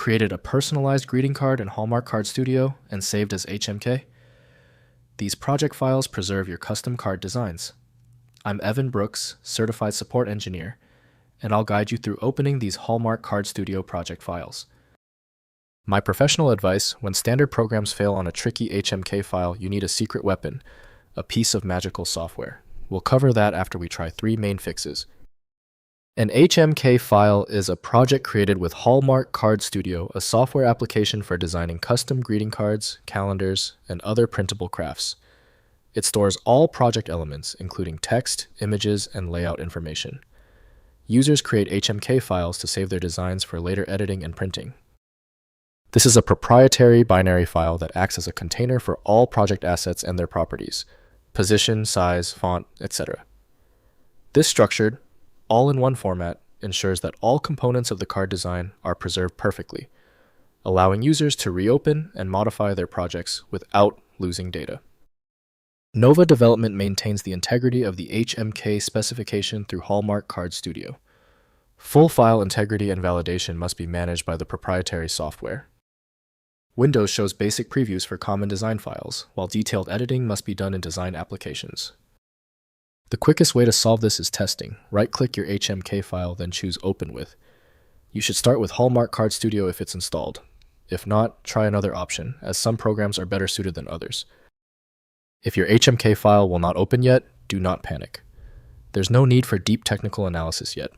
Created a personalized greeting card in Hallmark Card Studio and saved as HMK? These project files preserve your custom card designs. I'm Evan Brooks, Certified Support Engineer, and I'll guide you through opening these Hallmark Card Studio project files. My professional advice: when standard programs fail on a tricky HMK file, you need a secret weapon, a piece of magical software. We'll cover that after we try 3 main fixes. An HMK file is a project created with Hallmark Card Studio, a software application for designing custom greeting cards, calendars, and other printable crafts. It stores all project elements, including text, images, and layout information. Users create HMK files to save their designs for later editing and printing. This is a proprietary binary file that acts as a container for all project assets and their properties: position, size, font, etc. This structured, all-in-one format ensures that all components of the card design are preserved perfectly, allowing users to reopen and modify their projects without losing data. Nova Development maintains the integrity of the HMK specification through Hallmark Card Studio. Full file integrity and validation must be managed by the proprietary software. Windows shows basic previews for common design files, while detailed editing must be done in design applications. The quickest way to solve this is testing. Right-click your HMK file, then choose Open With. You should start with Hallmark Card Studio if it's installed. If not, try another option, as some programs are better suited than others. If your HMK file will not open yet, do not panic. There's no need for deep technical analysis yet.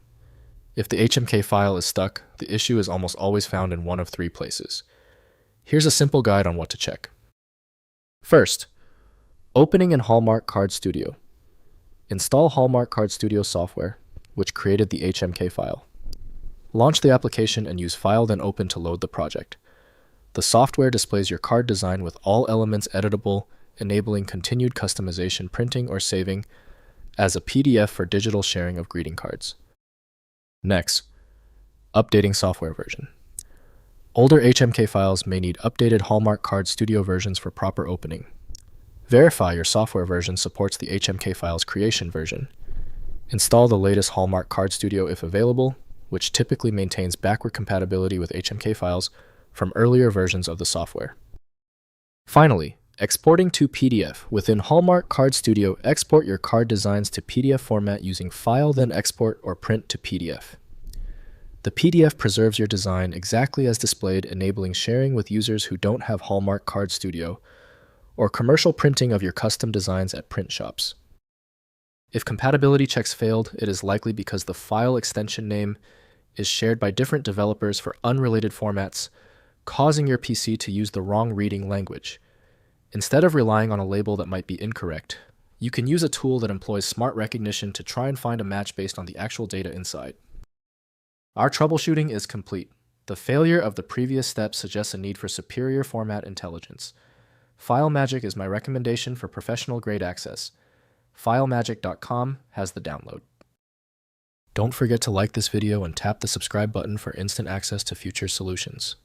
If the HMK file is stuck, the issue is almost always found in one of 3 places. Here's a simple guide on what to check. First, opening in Hallmark Card Studio. Install Hallmark Card Studio software, which created the HMK file. Launch the application and use File then Open to load the project. The software displays your card design with all elements editable, enabling continued customization, printing, or saving as a PDF for digital sharing of greeting cards. Next, updating software version. Older HMK files may need updated Hallmark Card Studio versions for proper opening. Verify your software version supports the HMK file's creation version. Install the latest Hallmark Card Studio if available, which typically maintains backward compatibility with HMK files from earlier versions of the software. Finally, exporting to PDF. Within Hallmark Card Studio, export your card designs to PDF format using File then Export or Print to PDF. The PDF preserves your design exactly as displayed, enabling sharing with users who don't have Hallmark Card Studio, or commercial printing of your custom designs at print shops. If compatibility checks failed, it is likely because the file extension name is shared by different developers for unrelated formats, causing your PC to use the wrong reading language. Instead of relying on a label that might be incorrect, you can use a tool that employs smart recognition to try and find a match based on the actual data inside. Our troubleshooting is complete. The failure of the previous steps suggests a need for superior format intelligence. FileMagick is my recommendation for professional-grade access. FileMagick.com has the download. Don't forget to like this video and tap the subscribe button for instant access to future solutions.